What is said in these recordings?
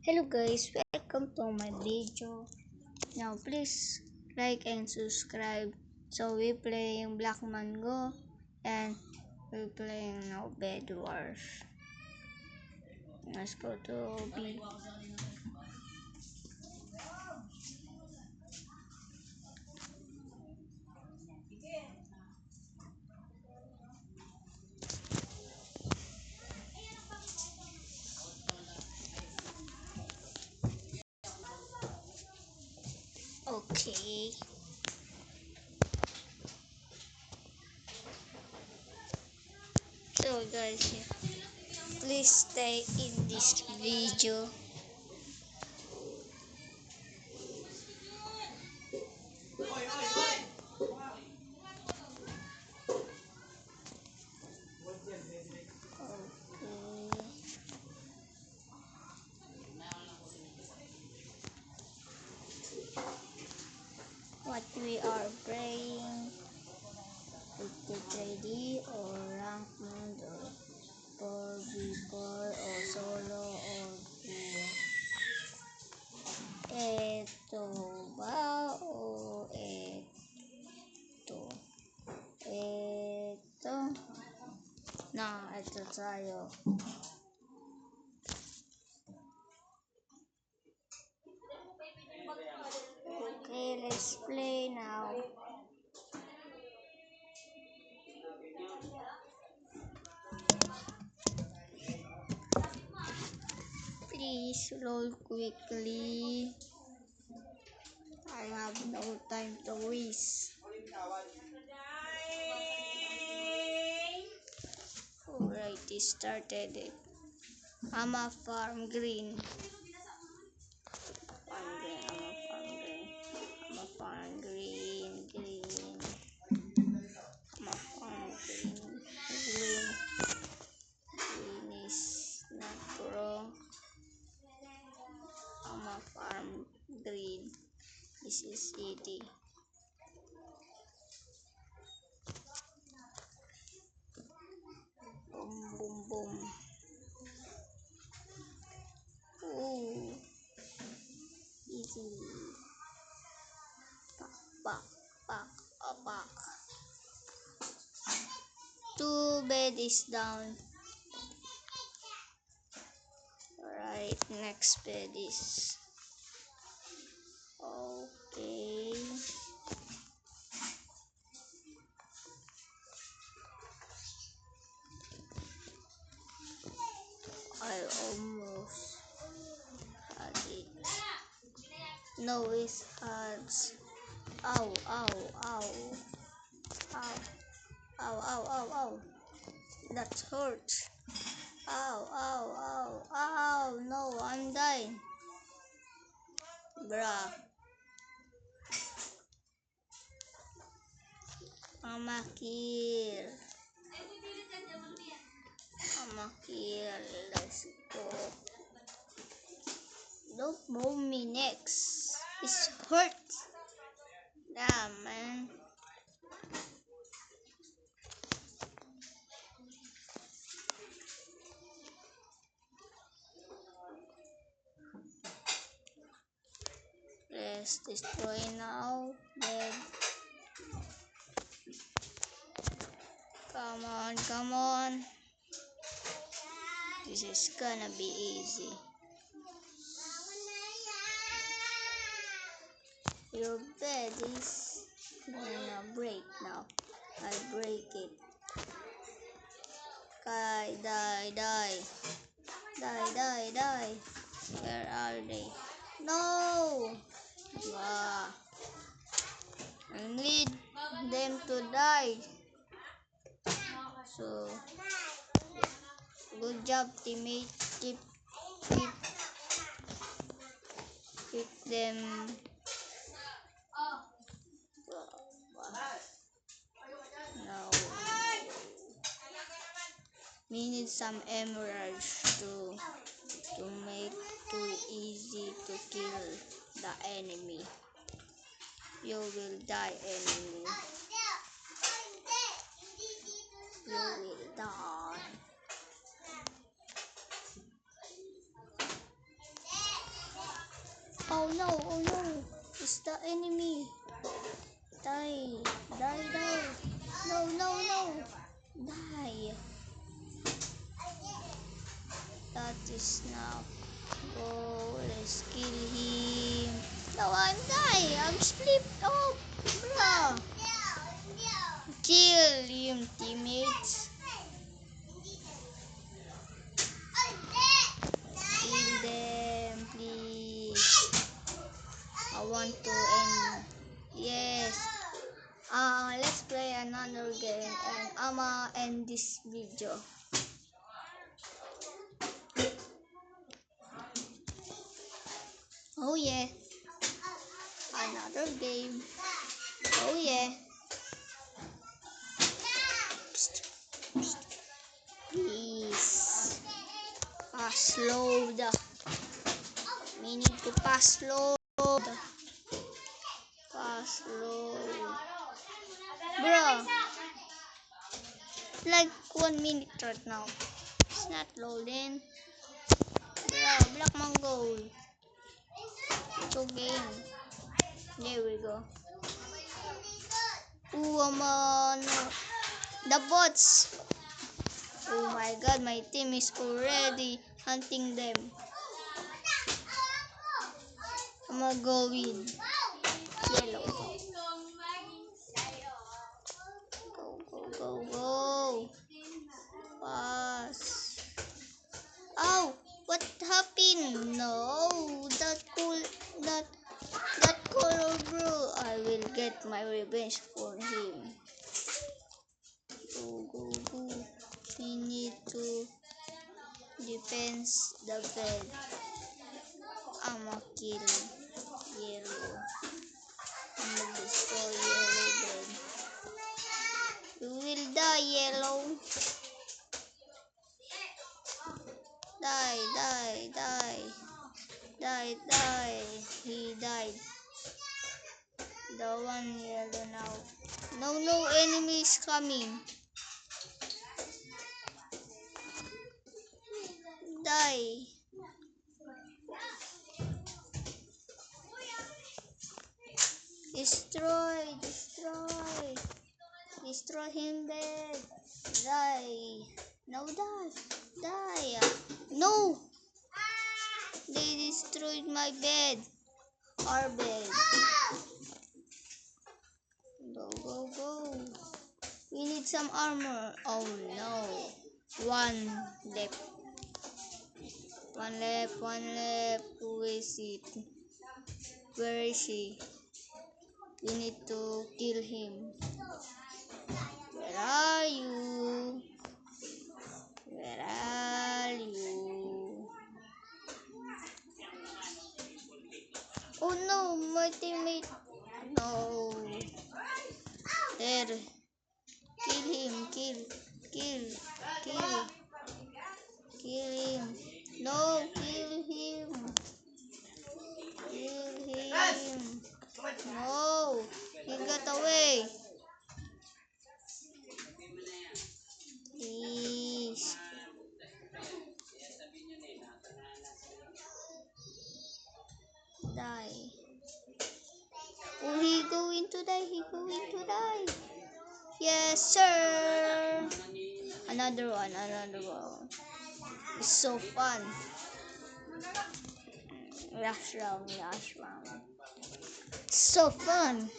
Hello guys, welcome to my video. Now please like and subscribe. So we playing Black Mango and we playing now Bed Wars. Let's go to B. Okay. So guys, please stay in this video. Okay. What we are playing, 50 or rank mode or 4v4 or solo or duo. Ito ba o ito? Ito na, ito tayo. Okay, let's play now. Please roll quickly. I have no time to waste. Alright, started it. I'm a farm green. I'm a farm green. I'm a farm green. Green is not pro. I'm a farm green. This is easy. Boom, boom, boom. Ooh. Easy. Pak. Two bed is down. Alright, next bed is okay. I almost had it. No, it hurts. Ow. That hurts. Ow. No, I'm dying. Bruh. I'ma kill. Let's go. Don't move me next. It's hurt. Damn, man. Let's destroy now. Then come on. This is gonna be easy. Your bed is gonna break now. I break it. Die. Where are they? No! Ah. I need them to die. So, good job, teammate. Keep them. No. We need some emeralds to make too easy to kill the enemy. You will die, enemy. You will die. Oh no, oh no. It's the enemy. Die. Die, die. No, no, no. Die. That is now. Oh, let's kill him. No, I'm dying. I'm slipped off. Bruh. Kill him, teammates. Kill them, please. I want to end. Yes. Let's play another game and I'ma end this video. Oh yeah. Another game. Oh yeah. Please. Pass load. We need to pass load. Pass load. Bro. Like 1 minute right now. It's not loading. Bro, Black Mango. It's okay. There we go. Ooh, no. The bots. Oh my god, my team is already hunting them. I'm gonna go with yellow. Go, go, go, go. Pass. Oh, what happened? No, that color bro. I will get my revenge for him. Go, go, go. We need to defend the bed. I'ma kill yellow. I'ma destroy yellow bed. You will die, yellow. Die, die, die. Die, die. He died. The one yellow now. No, no enemy is coming. Die. Destroy, destroy. Destroy him bed. Die. No, die. Die. No. They destroyed my bed. Our bed. Go, go, go. We need some armor. Oh no. One left. One left, one left. Who is it? Where is he? We need to kill him. Where are you? Where are you? Oh no, my teammate. No. There. Kill him. Kill. Kill. Kill. Kill him. No, kill him. Kill him. No. He got away. Please. Die. Oh, he going to die. He going to die. Yes, sir. Another one. Another one. It's so fun. Last round. Last round. So fun.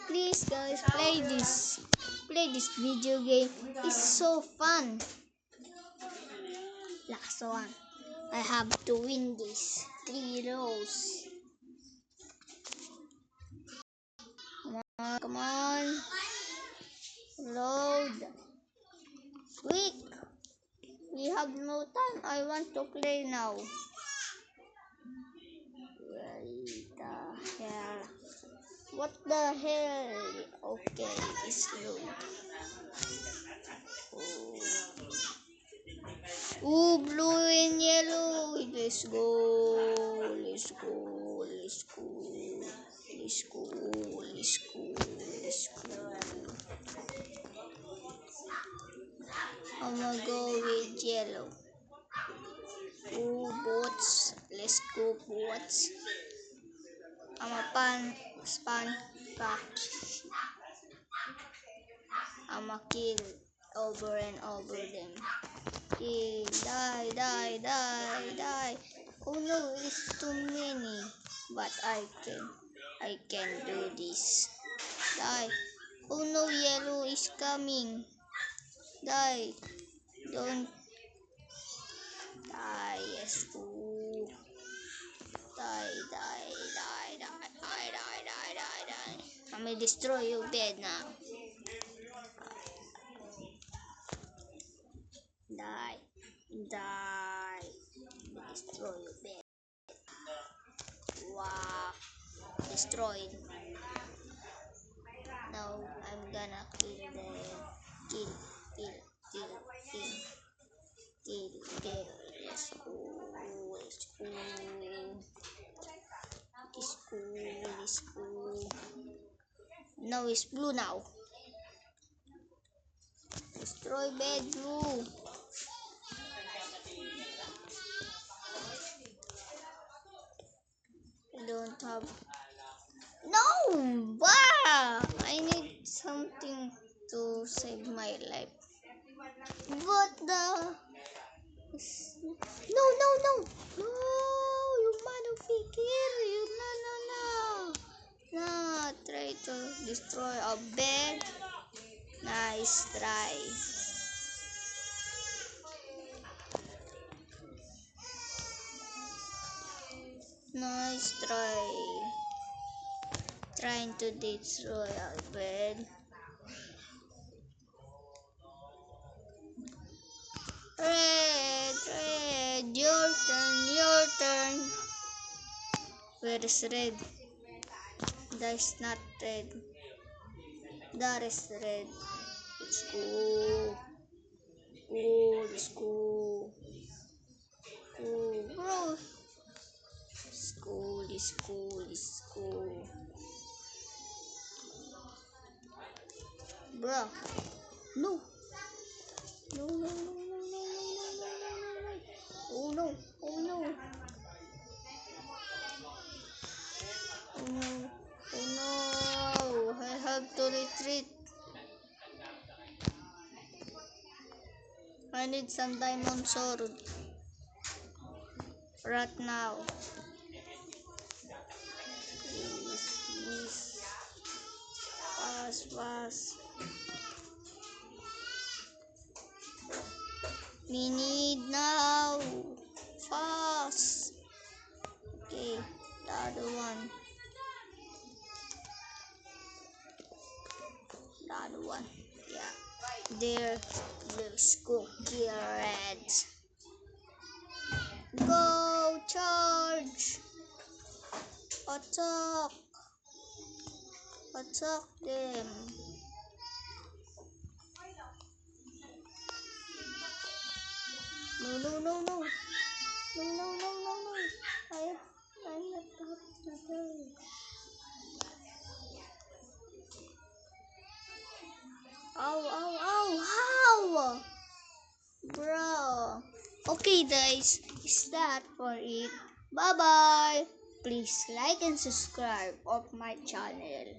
Please, guys, play this. Play this video game. It's so fun. Last one. I have to win this. 3 rows. Come on, come on. Load. Quick. We have no time. I want to play now. What the hell? What the hell? Okay, it's load. Oh, blue and yellow. Let's go. Let's go. Let's go. Let's go. Let's go. Let's go. I'm gonna go with yellow. Oh, boats. Let's let's go bots. I'm a spam catch. I'm a kill over and over them. Kill, die. Oh no, it's too many. But I can do this. Die. Oh no, yellow is coming. Die. Don't die. Yes. Ooh. Die. I'm gonna destroy your bed now. Die. Destroy your bed. Wow. Destroyed. Now I'm gonna kill them. Kill, kill, kill, kill, kill. Let's go. Let's go. Now it's blue now. Destroy bed blue. I don't have. No! Wow! I need something to save my life. But the. No! No! You motherfucker! You no! No! Try to destroy a bed. Nice try. Nice try. Trying to destroy a bed. Red, your turn. Where is red? That is not red. That is red. Let's go. Oh, let's go. Oh, bro. Let's go. Bro. No. No. Oh no. Oh no. I have to retreat. I need some diamond sword right now. Please. Fast. We need now. Fast. Okay, the other one. Yeah. There. Let's go kill reds. Go charge. Attack them. No. I'm not to die. How? Bro. Okay guys, is that for it? Bye bye. Please like and subscribe of my channel.